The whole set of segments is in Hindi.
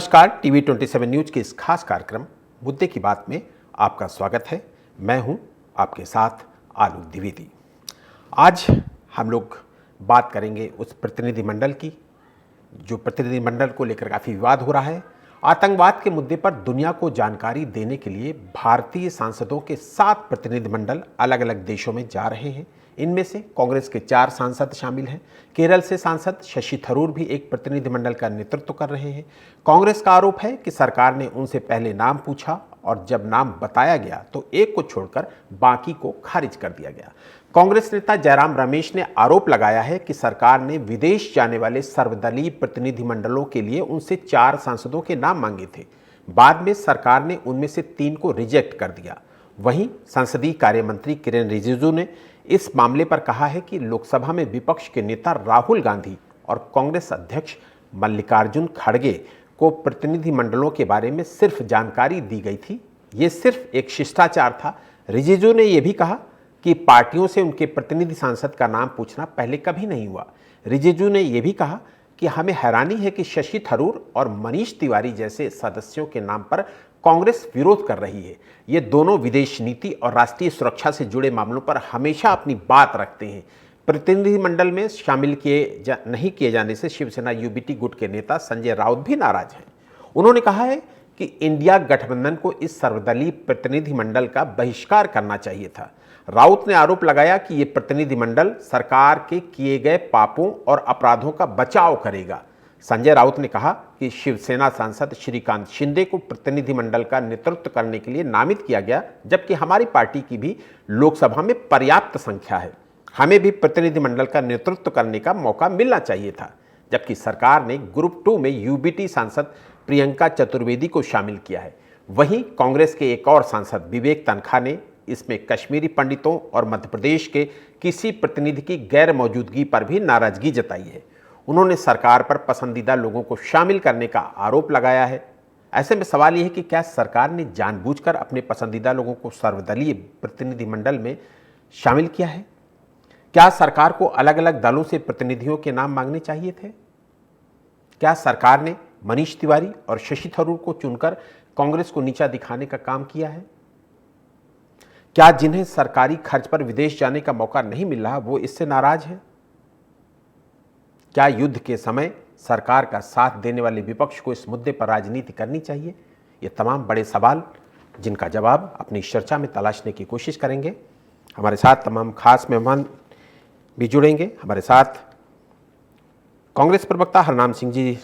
नमस्कार, टीवी 27 न्यूज के इस खास कार्यक्रम मुद्दे की बात में आपका स्वागत है। मैं हूं आपके साथ आलोक द्विवेदी। आज हम लोग बात करेंगे उस प्रतिनिधिमंडल की जो प्रतिनिधिमंडल को लेकर काफ़ी विवाद हो रहा है। आतंकवाद के मुद्दे पर दुनिया को जानकारी देने के लिए भारतीय सांसदों के 7 प्रतिनिधिमंडल अलग अलग देशों में जा रहे हैं। इनमें से कांग्रेस के 4 सांसद शामिल हैं। केरल से सांसद शशि थरूर भी एक प्रतिनिधिमंडल का नेतृत्व कर रहे हैं। कांग्रेस का आरोप है कि सरकार ने उनसे पहले नाम पूछा और जब नाम बताया गया तो एक को छोड़कर बाकी को खारिज कर दिया गया। कांग्रेस नेता जयराम रमेश ने आरोप लगाया है कि सरकार ने विदेश जाने वाले सर्वदलीय प्रतिनिधिमंडलों के लिए उनसे 4 सांसदों के नाम मांगे थे। बाद में सरकार ने उनमें से 3 को रिजेक्ट कर दिया। वहीं संसदीय कार्य मंत्री किरेन रिजिजू ने इस मामले पर कहा है कि लोकसभा में विपक्ष के नेता राहुल गांधी और कांग्रेस अध्यक्ष मल्लिकार्जुन खड़गे को प्रतिनिधिमंडलों के बारे में सिर्फ जानकारी दी गई थी। ये सिर्फ एक शिष्टाचार था। रिजिजू ने यह भी कहा कि पार्टियों से उनके प्रतिनिधि सांसद का नाम पूछना पहले कभी नहीं हुआ। रिजिजू ने यह भी कहा कि हमें हैरानी है कि शशि थरूर और मनीष तिवारी जैसे सदस्यों के नाम पर कांग्रेस विरोध कर रही है। ये दोनों विदेश नीति और राष्ट्रीय सुरक्षा से जुड़े मामलों पर हमेशा अपनी बात रखते हैं। प्रतिनिधिमंडल में शामिल नहीं किए जाने से शिवसेना यूबीटी गुट के नेता संजय राउत भी नाराज हैं। उन्होंने कहा है कि इंडिया गठबंधन को इस सर्वदलीय प्रतिनिधिमंडल का बहिष्कार करना चाहिए था। राउत ने आरोप लगाया कि ये प्रतिनिधिमंडल सरकार के किए गए पापों और अपराधों का बचाव करेगा। संजय राउत ने कहा कि शिवसेना सांसद श्रीकांत शिंदे को प्रतिनिधिमंडल का नेतृत्व करने के लिए नामित किया गया, जबकि हमारी पार्टी की भी लोकसभा में पर्याप्त संख्या है। हमें भी प्रतिनिधिमंडल का नेतृत्व करने का मौका मिलना चाहिए था। जबकि सरकार ने ग्रुप 2 में यूबीटी सांसद प्रियंका चतुर्वेदी को शामिल किया है। वहीं कांग्रेस के एक और सांसद विवेक तनखा ने इसमें कश्मीरी पंडितों और मध्य प्रदेश के किसी प्रतिनिधि की गैर मौजूदगी पर भी नाराजगी जताई है। उन्होंने सरकार पर पसंदीदा लोगों को शामिल करने का आरोप लगाया है। ऐसे में सवाल यह है कि क्या सरकार ने जानबूझकर अपने पसंदीदा लोगों को सर्वदलीय प्रतिनिधिमंडल में शामिल किया है? क्या सरकार को अलग अलग दलों से प्रतिनिधियों के नाम मांगने चाहिए थे? क्या सरकार ने मनीष तिवारी और शशि थरूर को चुनकर कांग्रेस को नीचा दिखाने का काम किया है? क्या जिन्हें सरकारी खर्च पर विदेश जाने का मौका नहीं मिल रहा वो इससे नाराज हैं? क्या युद्ध के समय सरकार का साथ देने वाले विपक्ष को इस मुद्दे पर राजनीति करनी चाहिए? ये तमाम बड़े सवाल जिनका जवाब अपनी चर्चा में तलाशने की कोशिश करेंगे। हमारे साथ तमाम खास मेहमान भी जुड़ेंगे। हमारे साथ कांग्रेस प्रवक्ता हरनाम सिंह जी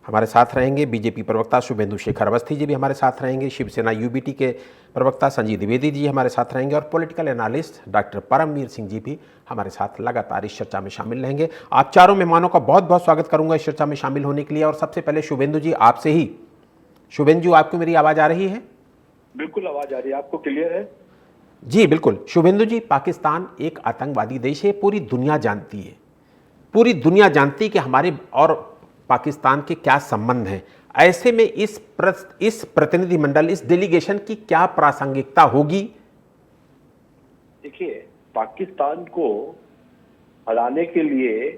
हमारे साथ रहेंगे। बीजेपी प्रवक्ता शुभेंदु शेखर अवस्थी जी भी हमारे साथ रहेंगे। शिवसेना यूबीटी के प्रवक्ता संजय द्विवेदी जी हमारे साथ रहेंगे और political analyst doctor Paramvir Singh ji भी हमारे साथ लगातार इस चर्चा में शामिल रहेंगे। आप चारों मेहमानों का बहुत बहुत स्वागत करूंगा इस चर्चा में शामिल होने के लिए। और सबसे पहले शुभेंदु जी, आपसे ही। शुभेंदु जी, आपको मेरी आवाज आ रही है? बिल्कुल आवाज आ रही है। आपको क्लियर है? जी बिल्कुल। शुभेंदु जी, पाकिस्तान एक आतंकवादी देश है, पूरी दुनिया जानती है। पूरी दुनिया जानती है कि हमारे और पाकिस्तान के क्या संबंध हैं। ऐसे में इस प्रतिनिधिमंडल, इस डेलीगेशन की क्या प्रासंगिकता होगी? देखिए, पाकिस्तान को हराने के लिए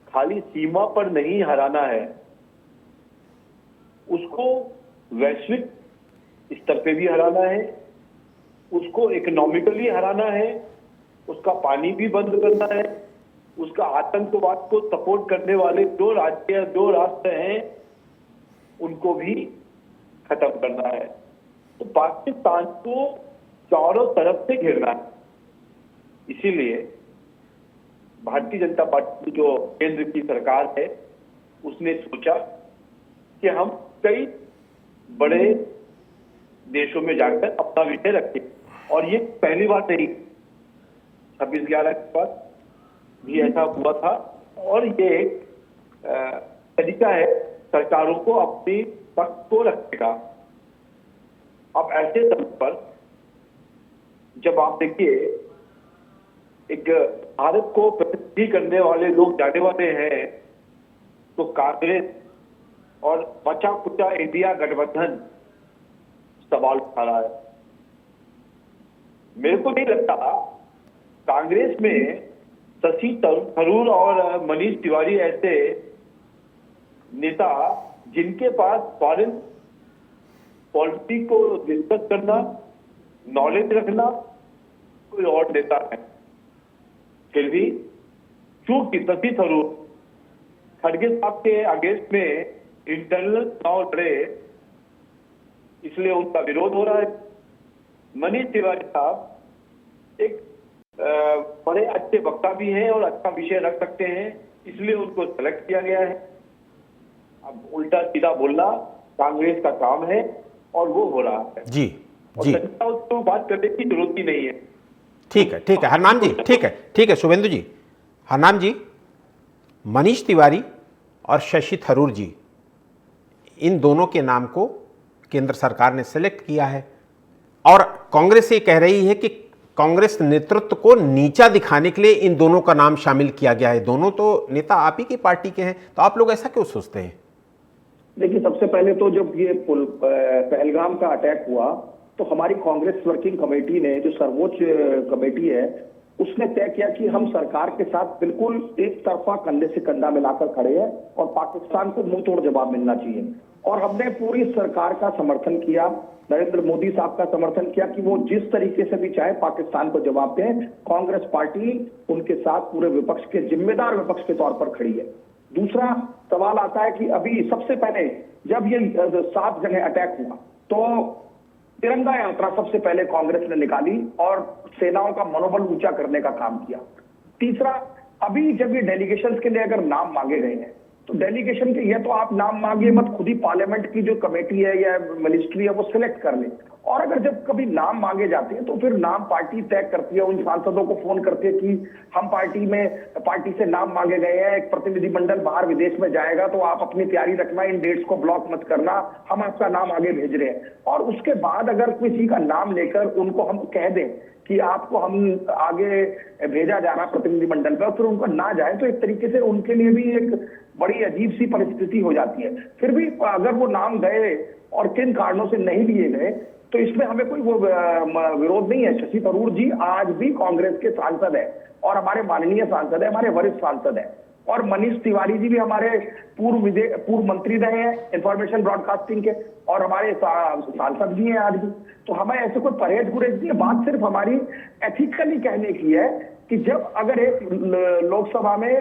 खाली सीमा पर नहीं हराना है, उसको वैश्विक स्तर पे भी हराना है, उसको इकोनॉमिकली हराना है, उसका पानी भी बंद करना है, उसका आतंकवाद को सपोर्ट करने वाले दो राष्ट्र हैं उनको भी खत्म करना है। तो पाकिस्तान को चारों तरफ से घेरना है। इसीलिए भारतीय जनता पार्टी की जो केंद्र की सरकार है उसने सोचा कि हम कई बड़े देशों में जाकर अपना विषय रखें। और ये पहली बार नहीं, 26/11 के बाद भी ऐसा हुआ था। और ये एक तरीका है सरकारों को अपनी पक्ष को रखने का। अब ऐसे समय पर जब आप देखिए एक भारत को प्रतिनिधि करने वाले लोग जाने वाले हैं, तो कांग्रेस और बचा कुचा इंडिया गठबंधन सवाल उठा रहा है। मेरे को नहीं लगता कांग्रेस में शशि थरूर और मनीष तिवारी ऐसे नेता जिनके पास फॉरेन पॉलिसी को डिस्कस करना, नॉलेज रखना कोई और नेता है। फिर भी चूंकि शशि थरूर खड़गे साहब के अगेंस्ट में इंटरनल चुनाव लड़े, इसलिए उनका विरोध हो रहा है। मनीष तिवारी साहब एक बड़े अच्छे वक्ता भी हैं और अच्छा विषय रख सकते हैं, इसलिए उनको सेलेक्ट किया गया है। अब उल्टा सीधा बोलना कांग्रेस का काम है और वो हो रहा है। जी जी, उसको बात करने की जरूरत ही नहीं है। ठीक है हरनाम जी, ठीक है शुभेंदु जी। हरनाम जी, मनीष तिवारी और शशि थरूर जी, इन दोनों के नाम को केंद्र सरकार ने सेलेक्ट किया है और कांग्रेस ये कह रही है कि कांग्रेस नेतृत्व को नीचा दिखाने के लिए इन दोनों का नाम शामिल किया गया है। दोनों तो नेता आप ही की पार्टी के हैं, तो आप लोग ऐसा क्यों सोचते हैं? देखिए, सबसे पहले तो जब ये पहलगाम का अटैक हुआ तो हमारी कांग्रेस वर्किंग कमेटी ने, जो सर्वोच्च कमेटी है, उसने तय किया कि हम सरकार के साथ बिल्कुल एक तरफा कंधे से कंधा मिलाकर खड़े हैं और पाकिस्तान को मुंह तोड़ जवाब मिलना चाहिए। और हमने पूरी सरकार का समर्थन किया, नरेंद्र मोदी साहब का समर्थन किया कि वो जिस तरीके से भी चाहे पाकिस्तान को जवाब दें। कांग्रेस पार्टी उनके साथ पूरे विपक्ष के जिम्मेदार विपक्ष के तौर पर खड़ी है। दूसरा सवाल आता है कि अभी सबसे पहले जब ये 7 जगह अटैक हुआ तो तिरंगा यात्रा सबसे पहले कांग्रेस ने निकाली और सेनाओं का मनोबल ऊंचा करने का काम किया। तीसरा, अभी जब ये डेलीगेशंस के लिए अगर नाम मांगे गए हैं तो डेलीगेशन के ये तो आप नाम मांगिए मत, खुद ही पार्लियामेंट की जो कमेटी है या मिनिस्ट्री है वो सिलेक्ट कर ले। और अगर जब कभी नाम मांगे जाते हैं तो फिर नाम पार्टी तय करती है, उन सांसदों को फोन करती है कि हम पार्टी से नाम मांगे गए हैं, एक प्रतिनिधिमंडल बाहर विदेश में जाएगा तो आप अपनी तैयारी रखना, इन डेट्स को ब्लॉक मत करना, हम आपका नाम आगे भेज रहे हैं। और उसके बाद अगर किसी का नाम लेकर उनको हम कह दें कि आपको हम आगे भेजा जा रहा प्रतिनिधिमंडल पर, फिर उनको ना जाए तो एक तरीके से उनके लिए भी एक बड़ी अजीब सी परिस्थिति हो जाती है। फिर भी अगर वो नाम गए और किन कारणों से नहीं लिए गए तो इसमें हमें कोई वो विरोध नहीं है। शशि थरूर जी आज भी कांग्रेस के सांसद है और हमारे माननीय सांसद है, हमारे वरिष्ठ सांसद है। और मनीष तिवारी जी भी हमारे पूर्व मंत्री रहे हैं इंफॉर्मेशन ब्रॉडकास्टिंग के और हमारे सांसद भी हैं आज भी। तो हमें ऐसे कोई परहेज गुरेज नहीं है। बात सिर्फ हमारी एथिकली कहने की है कि जब अगर एक लोकसभा में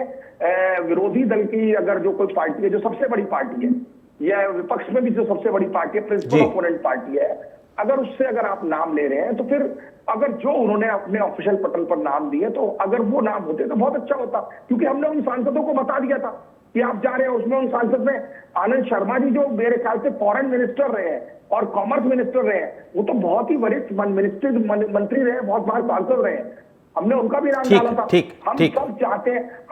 विरोधी दल की अगर जो कोई पार्टी है, जो सबसे बड़ी पार्टी है, या विपक्ष में भी जो सबसे बड़ी पार्टी है, प्रिंसिपल ओपोनेंट पार्टी है, अगर उससे अगर आप नाम ले रहे हैं तो फिर अगर जो उन्होंने अपने ऑफिशियल पटल पर नाम दिए तो अगर वो नाम होते तो बहुत अच्छा होता। क्योंकि हमने उन सांसदों को बता दिया था कि आप जा रहे हैं। उसमें उन सांसद में आनंद शर्मा जी, जो मेरे ख्याल से फॉरेन मिनिस्टर रहे हैं और कॉमर्स मिनिस्टर रहे हैं, वो तो बहुत ही वरिष्ठ मंत्री रहे हैं, बहुत बार सांसद रहे हैं, हमने उनका भी नाम डाला था।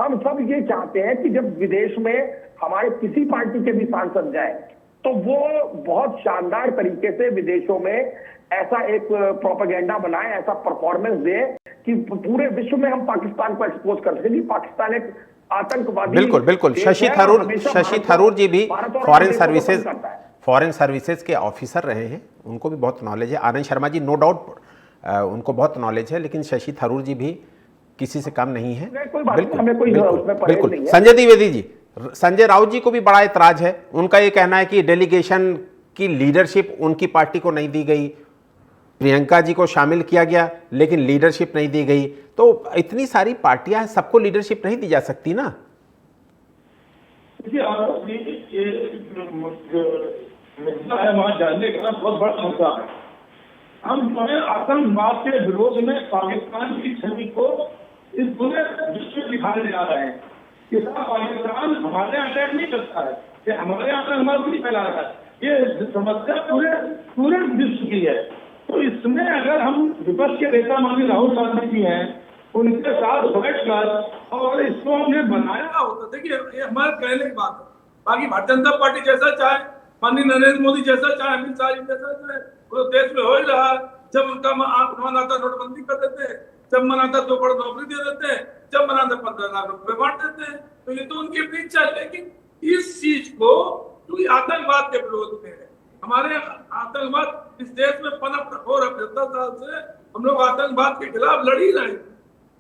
हम सब ये चाहते हैं कि जब विदेश में हमारे किसी पार्टी के भी सांसद जाए तो वो बहुत शानदार तरीके से विदेशों में ऐसा एक प्रोपेगेंडा बनाए, ऐसा परफॉर्मेंस दे कि पूरे विश्व में हम पाकिस्तान को एक्सपोज कर सके कि पाकिस्तान एक आतंकवादी। बिल्कुल शशि थरूर जी भी फॉरेन सर्विसेज के ऑफिसर रहे हैं, उनको भी बहुत नॉलेज है। आनंद शर्मा जी नो डाउट उनको बहुत नॉलेज है, लेकिन शशि थरूर जी भी किसी से कम नहीं है। बिल्कुल। संजय द्विवेदी जी, संजय राउत जी को भी बड़ा एतराज है। उनका ये कहना है कि डेलीगेशन की लीडरशिप उनकी पार्टी को नहीं दी गई, प्रियंका जी को शामिल किया गया लेकिन लीडरशिप नहीं दी गई। तो इतनी सारी पार्टियां हैं, सबको लीडरशिप नहीं दी जा सकती ना। वहां जानने का बहुत बड़ा मुद्दा है। हम आतंकवाद के विरोध में पाकिस्तान की छवि को इस पूरे विश्व में दिखाने जा रहे हैं कि पाकिस्तान हमारे अटैक नहीं करता है, ये हमारे आतंकवाद नहीं फैला रहा है। ये समस्या पूरे विश्व की है। तो इसमें अगर हम विपक्ष के नेता माननीय राहुल गांधी जी हैं, उनके साथ बैठकर और इसको हमने बनाया होता। देखिए, ये हमारे कहने की बात है। बाकी भारतीय जनता पार्टी जैसा चाहे, माननीय नरेंद्र मोदी जैसा चाहे, अमित शाह जी जैसा चाहे, वो देश में हो ही रहा है। जब उनका मन आता नोटबंदी कर देते हैं, जब मन आता 2 करोड़ नौकरी दे देते हैं, जब मन आता 15 लाख रुपए बांट देते हैं। तो ये तो उनकी अपनी इच्छा है। लेकिन इस चीज को क्योंकि आतंकवाद के विरोध में है, हमारे आतंकवाद इस देश में पनप हो रहा 70 साल से हम लोग आतंकवाद के खिलाफ लड़ ही रहे।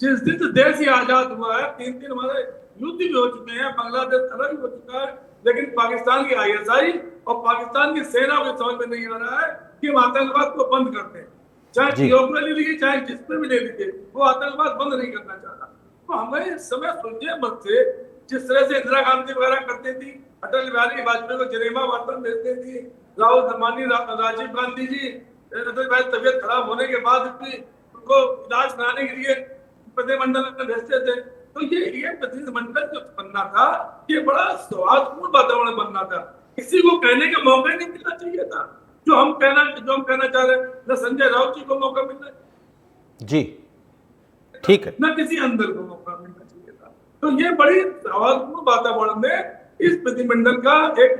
जिस दिन देश ही आजाद हुआ है, 3 हमारे युद्ध भी हो चुके हैं, बांग्लादेश अलग हो चुका है, लेकिन पाकिस्तान की आईएसआई और पाकिस्तान की सेना को समझ में नहीं आ रहा है कि हम आतंकवाद को बंद करते हैं। चाहे जी। पीओके में ले लीजिए, चाहे जिस पे भी ले लीजिए, वो आतंकवाद बंद नहीं करना चाहता। तो हमें इस समय सोचिए मत से, जिस तरह से इंदिरा गांधी वगैरह करती थी, अटल बिहारी वाजपेयी को जनेवा वार्ता भेजती थी, राजीव गांधी जी अटल बिहारी तबियत खराब होने के बाद भी उनको इलाज कराने के लिए प्रतिनिधिमंडल में भेजते थे। तो ये प्रतिनिधिमंडल जो बनना था, ये बड़ा सौहार्दपूर्ण वातावरण बनना था। किसी को कहने का मौका ही नहीं मिलना चाहिए था। जो हम कहना चाह रहे हैं, न संजय राउत जी को मौका मिलना, जी ठीक है, न किसी अंदर को मौका मिलना चाहिए था। तो ये बड़ी सौहार्दपूर्ण वातावरण में इस प्रतिनिधिमंडल का एक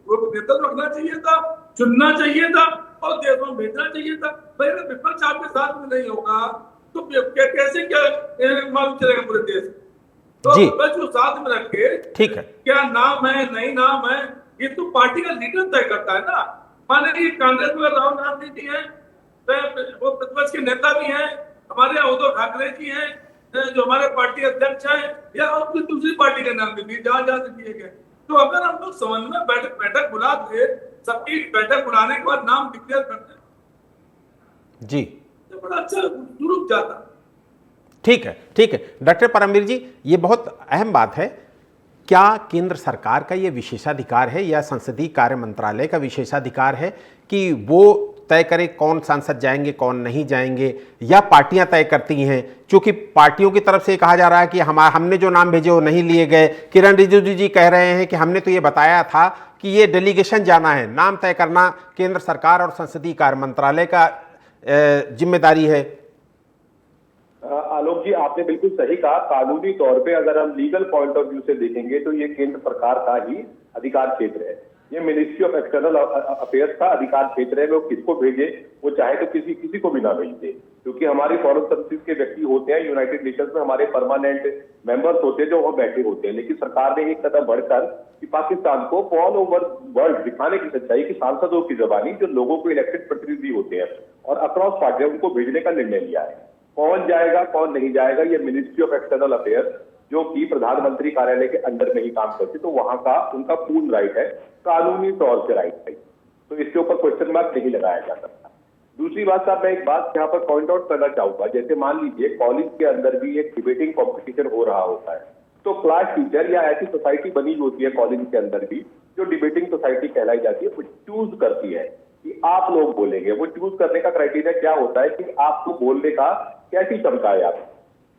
नेतृत्व रखना चाहिए था, चुनना चाहिए था और देश में भेजना चाहिए था। भाई अगर विपक्ष आपके साथ में नहीं होगा तो कैसे क्या मालूम चलेगा पूरे देश। तो जी। विपक्ष को साथ में रख के, ठीक है, क्या नाम है नहीं नाम है, ये तो पार्टी का लीडर तय करता है ना। माने कि कांग्रेस में राहुल गांधी जी है, वो प्रतिपक्ष के नेता भी हैं, हमारे यहाँ उद्धव ठाकरे जी हैं, जो हमारे पार्टी अध्यक्ष हैं, या और कोई दूसरी पार्टी का नाम भी दिए जहां से दिए गए। तो अगर हम लोग समन्वय बैठक बुला दे, सबकी बैठक बुलाने के बाद नाम डिक्लेयर करते जी तो बड़ा अच्छा दुरुस्त जाता। ठीक है, ठीक है डॉक्टर परमवीर जी, ये बहुत अहम बात है। क्या केंद्र सरकार का ये विशेषाधिकार है या संसदीय कार्य मंत्रालय का विशेषाधिकार है कि वो तय करें कौन सांसद जाएंगे कौन नहीं जाएंगे, या पार्टियां तय करती हैं? क्योंकि पार्टियों की तरफ से कहा जा रहा है कि हमने जो नाम भेजे वो नहीं लिए गए। किरण रिजिजू जी कह रहे हैं कि हमने तो ये बताया था कि ये डेलीगेशन जाना है, नाम तय करना केंद्र सरकार और संसदीय कार्य मंत्रालय का जिम्मेदारी है। आलोक जी, आपने बिल्कुल सही कहा। कानूनी तौर पे अगर हम लीगल पॉइंट ऑफ व्यू से देखेंगे तो ये केंद्र सरकार का ही अधिकार क्षेत्र है। ये मिनिस्ट्री ऑफ एक्सटर्नल अफेयर्स का अधिकार क्षेत्र है। वो किसको भेजे, वो चाहे तो किसी को भी ना भेज दे, क्योंकि हमारी फॉरेन सर्विसेज के व्यक्ति होते हैं, यूनाइटेड नेशंस में हमारे परमानेंट मेंबर्स होते हैं जो वहां बैठे होते हैं। लेकिन सरकार ने एक कदम बढ़कर कि पाकिस्तान को ऑल ओवर वर्ल्ड दिखाने की सच्चाई की सांसदों की जबानी, जो लोगों को इलेक्टेड प्रतिनिधि होते हैं और अक्रॉस पार्टियां, उनको भेजने का निर्णय लिया है। कौन जाएगा कौन नहीं जाएगा, ये मिनिस्ट्री ऑफ एक्सटर्नल अफेयर्स जो कि प्रधानमंत्री कार्यालय के अंदर में ही काम करती, तो वहां का उनका पूर्ण राइट है, कानूनी तौर से राइट है। तो इसके ऊपर क्वेश्चन मार्क नहीं लगाया जा सकता। दूसरी बात साहब, मैं एक बात यहाँ पर पॉइंट आउट करना चाहूंगा। जैसे मान लीजिए कॉलेज के अंदर भी एक डिबेटिंग कॉम्पिटिशन हो रहा होता है, तो क्लास टीचर या ऐसी सोसाइटी बनी होती है कॉलेज के अंदर भी, जो डिबेटिंग सोसाइटी कहलाई जाती है, वो चूज करती है कि आप लोग बोलेंगे। वो चूज करने का क्राइटेरिया क्या होता है कि आपको बोलने का कैसी क्षमता है। आप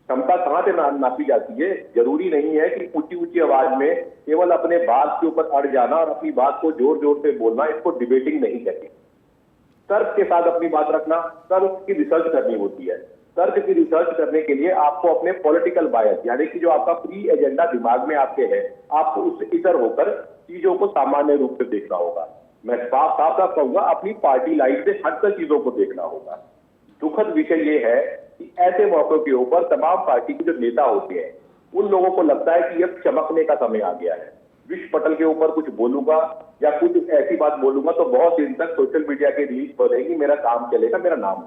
क्षमता कहां से नापी जाती है? जरूरी नहीं है कि ऊंची ऊंची आवाज में केवल अपने बात के ऊपर अड़ जाना और अपनी बात को जोर जोर से बोलना, इसको डिबेटिंग नहीं कहते। तर्क के साथ अपनी बात रखना, तर्क की रिसर्च करनी होती है। तर्क की रिसर्च करने के लिए आपको अपने पॉलिटिकल बायस, यानी कि जो आपका प्री एजेंडा दिमाग में आपके है, आपको उससे इतर होकर चीजों को सामान्य रूप से देखना होगा। मैं साफ साफ कहूंगा, अपनी पार्टी लाइन से हटकर चीजों को देखना होगा। दुखद विषय ये है कि ऐसे मौकों के ऊपर तमाम पार्टी के जो नेता होते हैं, उन लोगों को लगता है कि अब चमकने का समय आ गया है। विश्व पटल के ऊपर कुछ बोलूंगा या कुछ ऐसी बात बोलूंगा तो बहुत दिन तक सोशल मीडिया के रीच बढ़ेगी, मेरा काम चलेगा, मेरा नाम।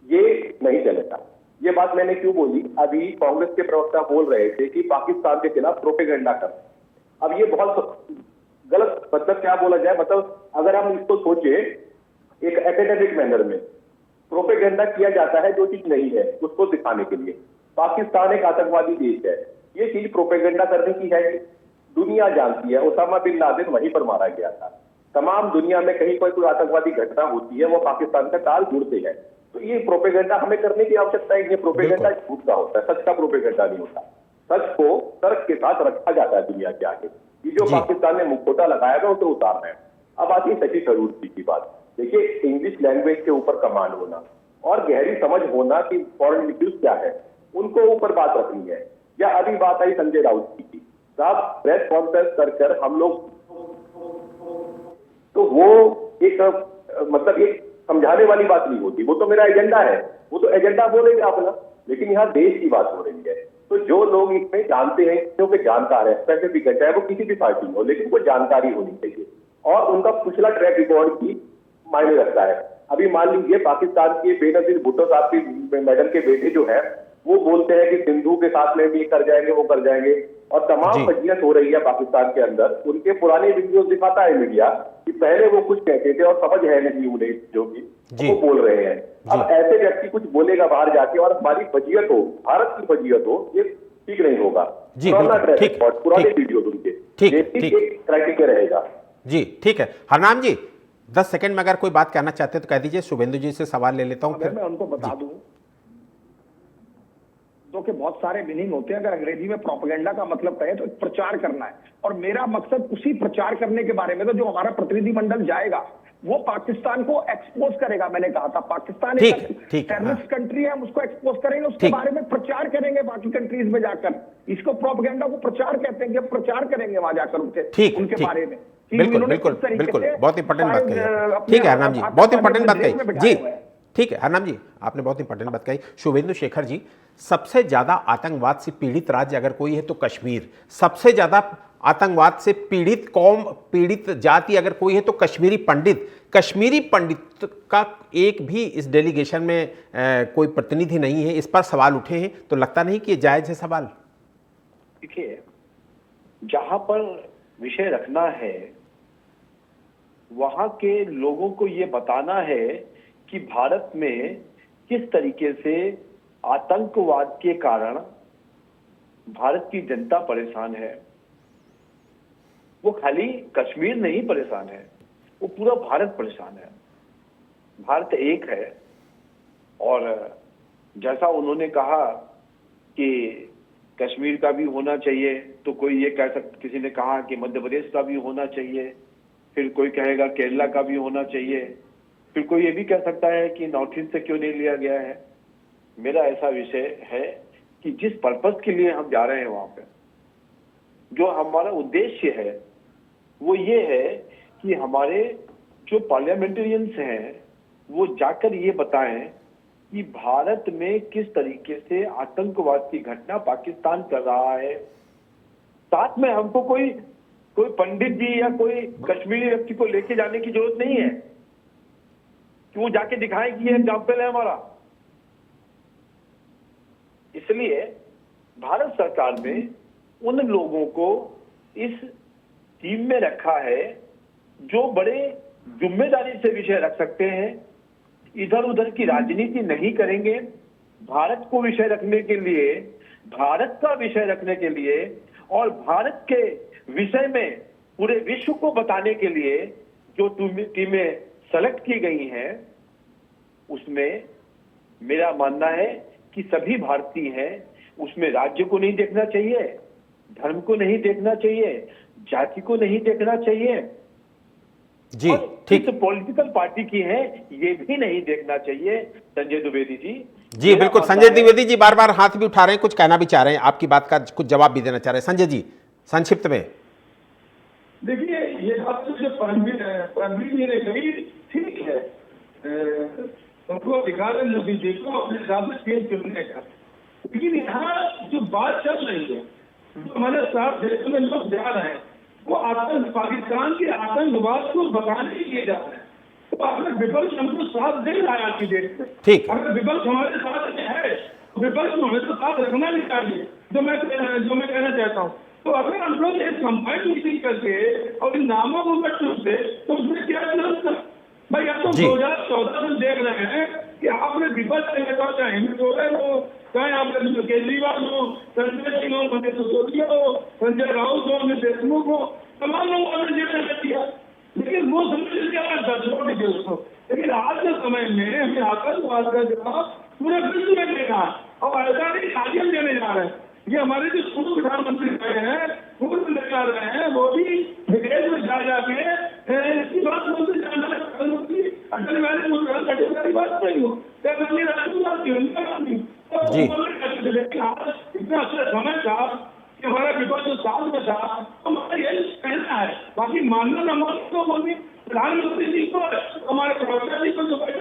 ये नहीं चलेगा। ये बात मैंने क्यों बोली? अभी कांग्रेस के प्रवक्ता बोल रहे थे कि पाकिस्तान के खिलाफ प्रोपेगेंडा कर। अब ये बहुत गलत, मतलब क्या बोला जाए, मतलब अगर हम इसको सोचे एक एकेडमिक मैनर में, प्रोपेगेंडा किया जाता है जो चीज नहीं है उसको दिखाने के लिए। पाकिस्तान एक आतंकवादी देश है, ये चीज प्रोपेगेंडा करने की है। दुनिया जानती है ओसामा बिन लादेन वहीं पर मारा गया था। तमाम दुनिया में कहीं कोई आतंकवादी घटना होती है, वो पाकिस्तान का ताल जुड़ते हैं। तो ये प्रोपेगेंडा हमें करने की आवश्यकता है। ये प्रोपेगेंडा झूठ का होता है, सच का प्रोपेगेंडा नहीं होता। सच को तर्क के साथ रखा जाता है दुनिया के आगे। ये जो पाकिस्तान ने मुखौटा लगाया था उसे उतारना है। अब आती है शशि थरूर जी की बात। देखिए, इंग्लिश लैंग्वेज के ऊपर कमांड होना और गहरी समझ होना कि फॉरेन इश्यूज क्या है, उनको ऊपर बात रखनी है। या अभी बात आई संजय राउत जी की, साहब प्रेस कॉन्फ्रेंस कर हम लोग, तो वो एक मतलब एक समझाने वाली बात नहीं होती। वो तो मेरा एजेंडा है, वो तो एजेंडा बोलेंगे अपना, लेकिन यहाँ देश की बात हो रही है। तो जो लोग इसमें जानते हैं, क्योंकि जानकार है, स्पेसिफिक है, चाहे वो किसी भी पार्टी हो, लेकिन वो जानकारी होनी चाहिए और उनका पिछला ट्रैक रिकॉर्ड की मायने रखता है। अभी मान लीजिए पाकिस्तान के बेनजीर भुट्टो साहब की मैडम के बेटे जो है, वो बोलते हैं कि सिंधु के साथ में भी कर जाएंगे, वो कर जाएंगे, और तमाम फजीयत हो रही है पाकिस्तान के अंदर। उनके पुराने वीडियोस दिखाता है मीडिया कि पहले वो कुछ कहते थे और समझ है नहीं उन्हें जो कि वो बोल रहे हैं। अब ऐसे व्यक्ति कुछ बोलेगा बाहर जाके और हमारी फजीयत हो, भारत की फजीयत हो, ये ठीक नहीं होगा। पुराने वीडियो उनके क्राइटेरिया रहेगा। जी ठीक है। हरनाम जी 10 सेकंड में अगर कोई बात कहना चाहते तो कह दीजिए। शुभेंदु जी से सवाल ले लेता हूं। फिर मैं उनको बता दूं तो कि बहुत सारे मीनिंग होते हैं। अगर अंग्रेजी में प्रोपेगेंडा का मतलब कहे तो प्रचार करना है, और मेरा मकसद उसी प्रचार करने के बारे में। तो जो हमारा प्रतिनिधिमंडल जाएगा वो पाकिस्तान को एक्सपोज करेगा। मैंने कहा था पाकिस्तान एक टेररिस्ट कंट्री है, हम उसको एक्सपोज करेंगे, उसके बारे में प्रचार करेंगे बाकी कंट्रीज में जाकर। इसको प्रोपेगेंडा को प्रचार कहते हैं कि प्रचार करेंगे वहां जाकर उनके बारे में। बिल्कुल बिल्कुल बिल्कुल, बहुत इंपॉर्टेंट बात कही। ठीक है हरनाम जी, बहुत इंपॉर्टेंट बात कही जी। ठीक है हरनाम जी, आपने बहुत इंपॉर्टेंट बात कही। शुभेंदु शेखर जी, सबसे ज्यादा आतंकवाद से पीड़ित राज्य अगर कोई है तो कश्मीर। सबसे ज्यादा आतंकवाद से पीड़ित कौम, पीड़ित जाति अगर कोई है तो कश्मीरी पंडित। कश्मीरी पंडित का एक भी इस डेलीगेशन में कोई प्रतिनिधि नहीं है। इस पर सवाल उठे हैं तो लगता नहीं कि ये जायज है सवाल? देखिए, जहां पर विषय रखना है वहां के लोगों को ये बताना है कि भारत में किस तरीके से आतंकवाद के कारण भारत की जनता परेशान है। वो खाली कश्मीर नहीं परेशान है, वो पूरा भारत परेशान है। भारत एक है, और जैसा उन्होंने कहा कि कश्मीर का भी होना चाहिए, तो कोई ये कह सकता, किसी ने कहा कि मध्य प्रदेश का भी होना चाहिए, फिर कोई कहेगा केरला का भी होना चाहिए, फिर कोई ये भी कह सकता है कि नॉर्थ ईस्ट से क्यों नहीं लिया गया है। मेरा ऐसा विषय है कि जिस पर्पस के लिए हम जा रहे हैं वहां पे, जो हमारा उद्देश्य है वो ये है कि हमारे जो पार्लियामेंटेरियंस हैं वो जाकर ये बताएं कि भारत में किस तरीके से आतंकवाद की घटना पाकिस्तान कर रहा है। साथ में हमको कोई पंडित जी या कोई कश्मीरी व्यक्ति को लेके जाने की जरूरत नहीं है कि वो जाके दिखाएं कि ये एग्जाम्पल है हमारा। इसलिए भारत सरकार ने उन लोगों को इस टीम में रखा है जो बड़े जिम्मेदारी से विषय रख सकते हैं, इधर उधर की राजनीति नहीं करेंगे। भारत को विषय रखने के लिए, भारत का विषय रखने के लिए और भारत के विषय में पूरे विश्व को बताने के लिए जो टीमें सेलेक्ट की गई हैं, उसमें मेरा मानना है कि सभी भारतीय हैं। उसमें राज्य को नहीं देखना चाहिए, धर्म को नहीं देखना चाहिए, जाति को नहीं देखना चाहिए जी। ठीक, पॉलिटिकल पार्टी की है ये भी नहीं देखना चाहिए। संजय द्विवेदी जी बिल्कुल। संजय द्विवेदी जी बार बार हाथ भी उठा रहे हैं, कुछ कहना भी चाह रहे हैं, आपकी बात का कुछ जवाब भी देना चाह रहे हैं। संजय जी संक्षिप्त में। देखिए, ये बात तो जो परमवीर जी ने कही ठीक है, उनको अधिकार है मोदी जी को अपने हिसाब से चेंज करने का, लेकिन यहाँ जो बात चल रही है, जो हमारे साथ देश में लोग जा रहे हैं, वो पाकिस्तान के आतंकवाद को बताने के लिए जा रहे हैं। तो अगर विपक्ष हमको साथ दे रहा है आज की डेट में, ठीक, अगर विपक्ष हमारे साथ में है, विपक्ष को हमें तो साथ रखना नहीं चाहिए, जो मैं कहना चाहता हूँ। तो अगर हम लोग एक कंबाइंड मीटिंग करके और इन नामों को से, तो उसमें क्या जरूरत है भाई? आप तो 2014 से देख रहे हैं कि आपने विपक्ष के नेता चाहे हेमंत सोरेन हो, चाहे आपने केजरीवाल हो, संजय सिंह हो, मनीष सिसोदिया हो, संजय राउत हो, अमित देशमुख हो, तमाम लोगों ने जेल में दिया, लेकिन वो समझ लिया उसको। लेकिन आज के समय में हमें आतंकवाद का जवाब पूरे विश्व में देना है, और ऐसा नहीं आज हम देने जा रहे हैं। ये हमारे जो पूर्व प्रधानमंत्री रहे हैं, पूर्व लेकर रहे हैं, वो भी विदेश में जा जाके इसकी बात बोलते जाना अटल बिहारी बात नहीं हो, इतना अच्छा समय था कि हमारा विपक्ष साथ में था, हमारा यही कहना है। बाकी मानना न मानना तो बोलिए, प्रधानमंत्री जी को, हमारे प्रवक्ता जी को जो बैठे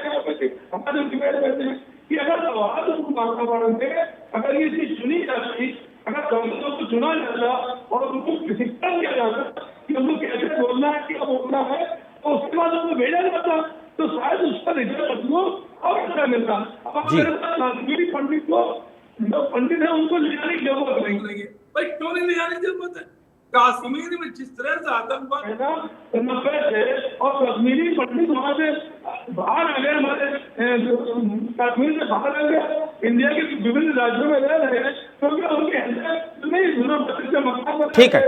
हमारे बैठे हैं कि अगर सवाल वातावरण में अगर ये चीज सुनी जाती, अगर कांग्रेसों को चुना जाता और उनको शिक्षा दिया जाता कि उनको कैसे बोलना है, क्या बोलना है, तो उसके बाद उनको भेजा जाता, तो शायद उसका रिजल्ट और अच्छा मिलता। अब कश्मीरी पंडित को, जो पंडित है उनको ले जाने की जरूरत नहीं। भाई क्यों नहीं ले जाने की जरूरत है? कश्मीर में जिस तरह से आतंकवाद है ना, 90 से और कश्मीरी पंडित वहां से बाहर आ गए, हमारे कश्मीर से बाहर आ गए, इंडिया के विभिन्न राज्यों में रह रहे हैं, क्योंकि उनके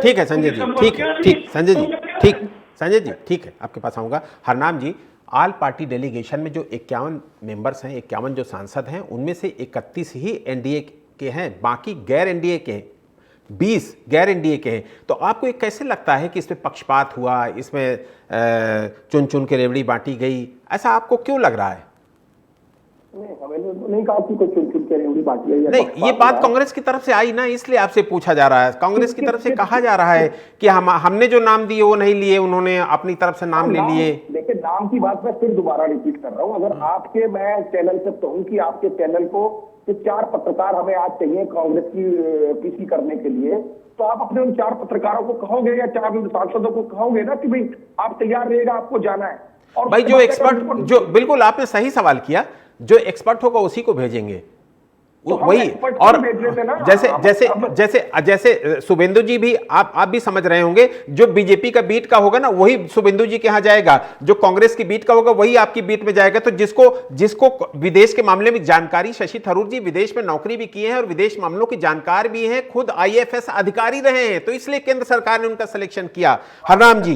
ठीक है संजय जी, ठीक संजय जी, ठीक संजय जी, ठीक है, आपके पास आऊँगा। हरनाम जी, ऑल पार्टी डेलीगेशन में जो 51 मेंबर्स हैं, 51 जो सांसद हैं, उनमें से 31 ही एनडीए के हैं, बाकी गैर एनडीए के हैं, 20 गैर एनडीए के हैं। तो आपको ये कैसे लगता है कि इसमें पक्षपात हुआ, इसमें चुन चुन के रेवड़ी बांटी गई, ऐसा आपको क्यों लग रहा है? नहीं, हमें तो नहीं कहा कि कोई चुन चुन के रेवड़ी बांटी है। नहीं, ये बात कांग्रेस की तरफ से आई ना, इसलिए आपसे पूछा जा रहा है। कांग्रेस की तरफ से कहा जा रहा है कि हमने जो नाम दिए वो नहीं लिए, उन्होंने अपनी तरफ से नाम ले लिए। देखिए, नाम की बात मैं फिर दोबारा रिपीट कर रहा हूँ। अगर आपके, मैं चैनल से कहूँ कि आपके चैनल को 4 पत्रकार हमें आज चाहिए कांग्रेस की पीसी करने के लिए, तो आप अपने उन 4 पत्रकारों को कहोगे या 4 सांसदों को कहोगे ना कि भाई आप तैयार रहेगा, आपको जाना है। और भाई जो एक्सपर्ट, जो बिल्कुल आपने सही सवाल किया, जो एक्सपर्ट होगा उसी को भेजेंगे, तो वही। और जैसे जैसे जैसे जैसे शुभेंदु जी भी, आप भी समझ रहे होंगे, जो बीजेपी का बीट का होगा ना वही शुभेंदु जी के यहाँ जाएगा, जो कांग्रेस की बीट का होगा वही आपकी बीट में जाएगा। तो जिसको विदेश के मामले में जानकारी, शशि थरूर जी विदेश में नौकरी भी किए हैं और विदेश मामलों की जानकार भी हैं, खुद IAFS अधिकारी रहे हैं, तो इसलिए केंद्र सरकार ने उनका सिलेक्शन किया। हरनाम जी,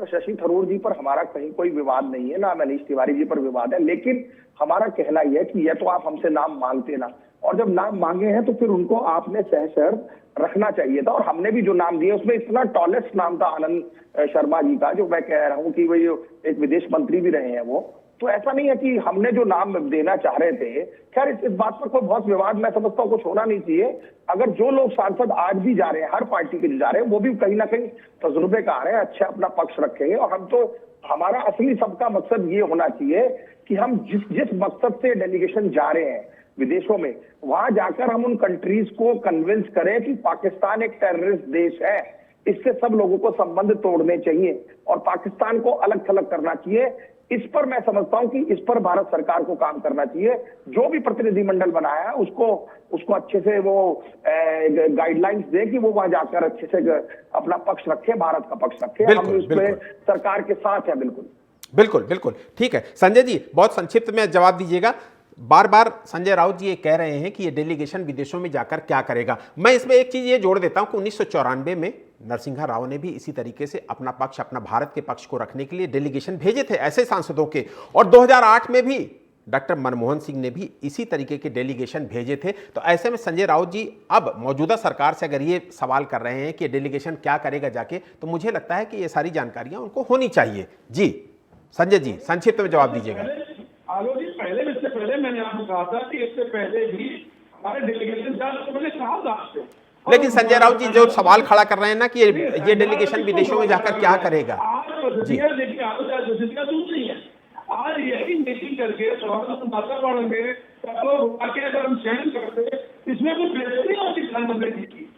शशि थरूर जी पर हमारा कहीं कोई विवाद नहीं है, ना मनीष तिवारी जी पर विवाद है, लेकिन हमारा कहना यह है कि यह तो आप हमसे नाम मांगते ना, और जब नाम मांगे हैं तो फिर उनको आपने सहशर्त रखना चाहिए था। और हमने भी जो नाम दिए उसमें इतना टॉलेस्ट नाम था आनंद शर्मा जी का, जो मैं कह रहा हूं कि वही एक विदेश मंत्री भी रहे हैं वो। तो ऐसा नहीं है कि हमने जो नाम देना चाह रहे थे। खैर, इस बात पर कोई बहुत विवाद मैं समझता हूँ कुछ होना नहीं चाहिए। अगर जो लोग सांसद आज भी जा रहे हैं, हर पार्टी के जा रहे हैं, वो भी कहीं ना कहीं तजुर्बे का आ रहे हैं, अच्छा अपना पक्ष रखेंगे। और हम तो, हमारा असली सबका मकसद ये होना चाहिए कि हम जिस मकसद से डेलीगेशन जा रहे हैं विदेशों में, वहां जाकर हम उन कंट्रीज को कन्विंस करें कि पाकिस्तान एक टेररिस्ट देश है, इससे सब लोगों को संबंध तोड़ने चाहिए और पाकिस्तान को अलग थलग करना चाहिए। इस पर मैं समझता हूं कि इस पर भारत सरकार को काम करना चाहिए। जो भी प्रतिनिधिमंडल बनाया है उसको अच्छे से वो गाइडलाइंस दे कि वो वहां जाकर अच्छे से अपना पक्ष रखे, भारत का पक्ष रखे। हम इसमें सरकार के साथ है। बिल्कुल बिल्कुल बिल्कुल, ठीक है। संजय जी, बहुत संक्षिप्त में जवाब दीजिएगा। बार बार संजय राउत जी ये कह रहे हैं कि ये डेलीगेशन विदेशों में जाकर क्या करेगा। मैं इसमें एक चीज ये जोड़ देता हूं कि 1994 में नरसिम्हा राव ने भी इसी तरीके से अपना पक्ष, अपना भारत के पक्ष को रखने के लिए डेलीगेशन भेजे थे ऐसे सांसदों के, और 2008 में भी डॉक्टर मनमोहन सिंह ने भी इसी तरीके के डेलीगेशन भेजे थे। तो ऐसे में संजय राउत जी अब मौजूदा सरकार से अगर ये सवाल कर रहे हैं कि डेलीगेशन क्या करेगा जाके, तो मुझे लगता है कि ये सारी जानकारियां उनको होनी चाहिए। जी संजय जी, संक्षिप्त में जवाब दीजिएगा। आलोक जी, इससे पहले मैंने आपको कहा था कि इससे पहले भी हमारे डेलीगेशन तो मैंने कहा था आपसे। लेकिन संजय राउत जी जो सवाल खड़ा कर रहे हैं ना कि ये डेलीगेशन विदेशों में जाकर क्या करेगा। जी देखिए, दूसरी है, आज यही मीटिंग करके वातावरण में अगर हम चयन करते, इसमें कुछ बेहतरी होती प्रधानमंत्री जी की।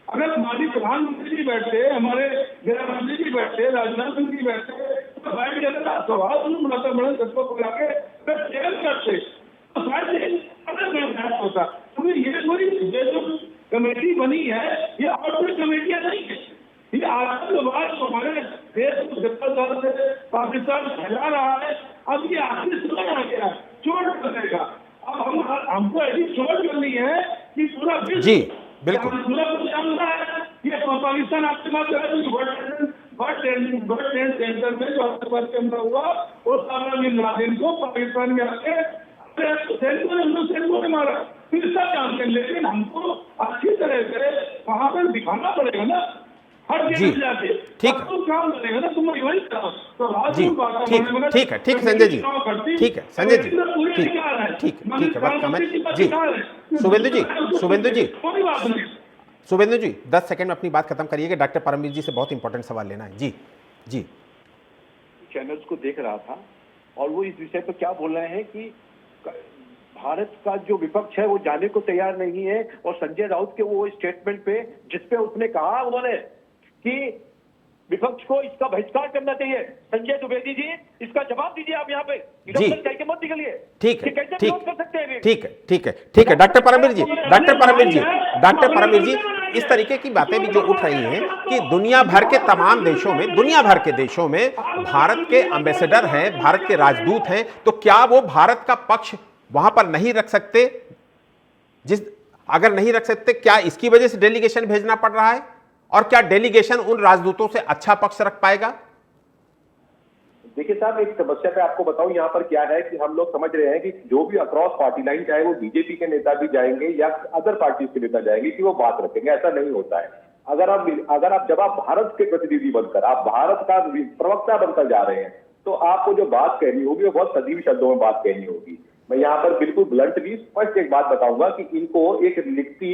अगर हमारी प्रधानमंत्री जी बैठते, हमारे गृह मंत्री जी बैठते, राजनाथ सिंह जी बैठते, तो बैठ जाता सवाल वातावरण सबको बुला के चयन करते, तो शायद होता। क्योंकि ये जो कमेटी बनी है, ये और कोई कमेटियां नहीं है। ये आतंकवाद तो हमारे देश को 70 साल से पाकिस्तान फैला रहा है। अब ये आखिरी समय आ गया चोट करने का। अब हमको ऐसी चोट करनी है कि पूरा जी बिल्कुल ये पाकिस्तान आपके पास सेंटर में जो आतंकवाद के हमला हुआ, उसामा बिन लादेन को पाकिस्तान में आके ने मारा, फिर सब जानते हैं। लेकिन हमको अच्छी तरह से वहां पर दिखाना पड़ेगा ना, हर जगह जाके। ठीक तो काम करेगा ना, तुम वही करो तो जी। ठीक है संजय जी, ठीक है संजय जी, ठीक है, बात कम है जी। शुभेंदु जी 10 सेकंड में अपनी बात खत्म करिएगा। डॉक्टर परमवीर जी से बहुत इंपॉर्टेंट सवाल लेना है। जी जी। चैनल्स को देख रहा था और वो इस विषय पर क्या बोल रहे हैं कि भारत का जो विपक्ष है वो जाने को तैयार नहीं है। और संजय राउत के वो स्टेटमेंट पे, जिसपे उसने कहा उन्होंने कि विपक्ष को इसका बहिष्कार करना चाहिए। संजय द्विवेदी जी, इसका जवाब दीजिए आप यहाँ पे, इधर कह के मत निकलिए। ठीक है, कैसे ठीक विरोध कर सकते हैं? ठीक है, ठीक है, ठीक है। डॉक्टर परमवीर जी, डॉक्टर परमवीर जी, डॉक्टर परमवीर जी, इस तरीके की बातें भी जो उठ रही हैं कि दुनिया भर के तमाम देशों में, दुनिया भर के देशों में भारत के एम्बेसडर हैं, भारत के राजदूत हैं, तो क्या वो भारत का पक्ष वहां पर नहीं रख सकते? अगर नहीं रख सकते, क्या इसकी वजह से डेलीगेशन भेजना पड़ रहा है? और क्या डेलीगेशन उन राजदूतों से अच्छा पक्ष रख पाएगा? देखिए साहब, एक समस्या पे आपको बताऊं यहाँ पर क्या है कि हम लोग समझ रहे हैं कि जो भी अक्रॉस पार्टी लाइन, चाहे वो बीजेपी के नेता भी जाएंगे या अदर पार्टी के नेता जाएंगे, कि वो बात रखेंगे, ऐसा नहीं होता है। अगर आप जब आप भारत के प्रतिनिधि बनकर, आप भारत का प्रवक्ता बनकर जा रहे हैं, तो आपको जो बात कहनी होगी वो बहुत सजीव शब्दों में बात कहनी होगी। मैं यहाँ पर बिल्कुल ब्लंटली स्पष्ट एक बात बताऊंगा कि इनको एक लिखती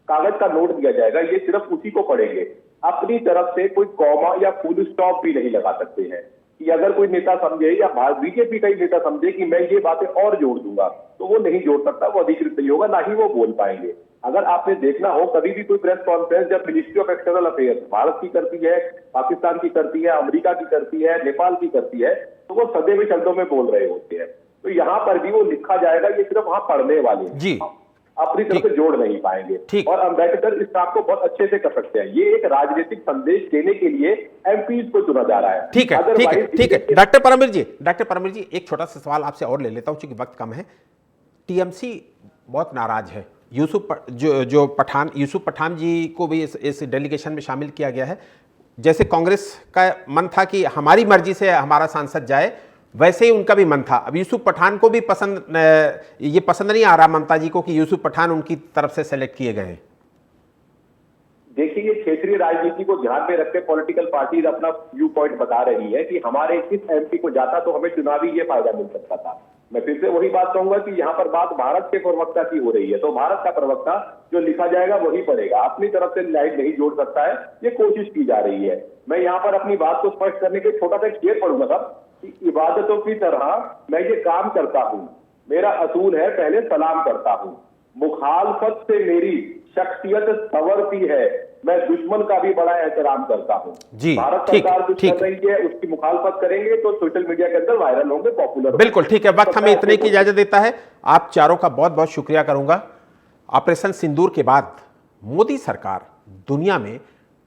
कागज का नोट दिया जाएगा, ये सिर्फ उसी को पढ़ेंगे, अपनी तरफ से कोई कॉमा या फुल स्टॉप भी नहीं लगा सकते हैं। कि अगर कोई नेता समझे या बीजेपी का ही नेता समझे कि मैं ये बातें और जोड़ दूंगा, तो वो नहीं जोड़ सकता, वो अधिकृत नहीं होगा, ना ही वो बोल पाएंगे। अगर आपने देखना हो, कभी भी कोई प्रेस कॉन्फ्रेंस जब ministry of external affairs Bharat की करती है, पाकिस्तान की करती है, अमेरिका की करती है, नेपाल की करती है, तो वो सदे हुए शब्दों में बोल रहे होते हैं। तो यहाँ पर भी वो लिखा जाएगा, ये सिर्फ वहां पढ़ने वाले जी अपनी तरफ से जोड़ नहीं पाएंगे। और अम्बेडकर इस काम को बहुत अच्छे से कर सकते हैं। ये एक राजनीतिक संदेश देने के लिए एमपीज को चुना जा रहा है। ठीक है, ठीक है, ठीक है। डॉक्टर परमवीर जी, एक छोटा सा सवाल आपसे और ले लेता हूं, क्योंकि वक्त कम है। टीएमसी बहुत नाराज है। यूसुफ पठान जी को भी इस डेलीगेशन में शामिल किया गया है। जैसे कांग्रेस का मन था कि हमारी मर्जी से हमारा सांसद जाए, वैसे ही उनका भी मन था। अब यूसुफ पठान को भी ये पसंद नहीं आ रहा ममता जी को कि यूसुफ पठान उनकी तरफ से सेलेक्ट किए गए हैं। देखिए, ये क्षेत्रीय राजनीति को ध्यान में रखते पॉलिटिकल पार्टीज अपना व्यू पॉइंट बता रही है कि हमारे इस एमपी को जाता तो हमें चुनावी ये फायदा मिल सकता था। मैं फिर से वही बात कहूंगा कि यहाँ पर बात भारत के प्रवक्ता की हो रही है, तो भारत का प्रवक्ता जो लिखा जाएगा वही पढ़ेगा, अपनी तरफ से लाइन नहीं जोड़ सकता है, ये कोशिश की जा रही है। मैं यहाँ पर अपनी बात को स्पष्ट करने के छोटा सा शेर पढ़ूंगा साहब कि इबादतों की तरह मैं ये काम करता हूं, मेरा असूल है पहले सलाम करता हूं, मुखालफत से मेरी शख्सियत संवरती है, मैं दुश्मन का भी बड़ा एहतराम करता हूं। भारत सरकार कुछ कर रही है, उसकी मुखालफत करेंगे तो सोशल मीडिया के अंदर वायरल होंगे, पॉपुलर। बिल्कुल ठीक है, वक्त हमें इतने की इजाजत देता है। आप चारों का बहुत बहुत शुक्रिया करूंगा। ऑपरेशन सिंदूर के बाद मोदी सरकार दुनिया में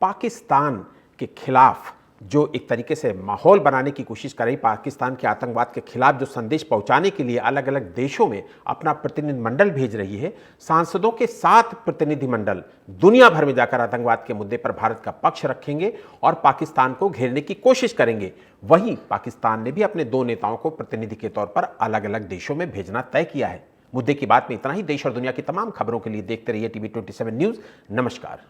पाकिस्तान के खिलाफ जो एक तरीके से माहौल बनाने की कोशिश कर रही, पाकिस्तान के आतंकवाद के खिलाफ जो संदेश पहुंचाने के लिए अलग अलग देशों में अपना प्रतिनिधिमंडल भेज रही है, सांसदों के 7 प्रतिनिधिमंडल दुनिया भर में जाकर आतंकवाद के मुद्दे पर भारत का पक्ष रखेंगे और पाकिस्तान को घेरने की कोशिश करेंगे। वहीं पाकिस्तान ने भी अपने 2 नेताओं को प्रतिनिधि के तौर पर अलग अलग देशों में भेजना तय किया है। मुद्दे की बात में इतना ही। देश और दुनिया की तमाम खबरों के लिए देखते रहिए TV 27 न्यूज़। नमस्कार।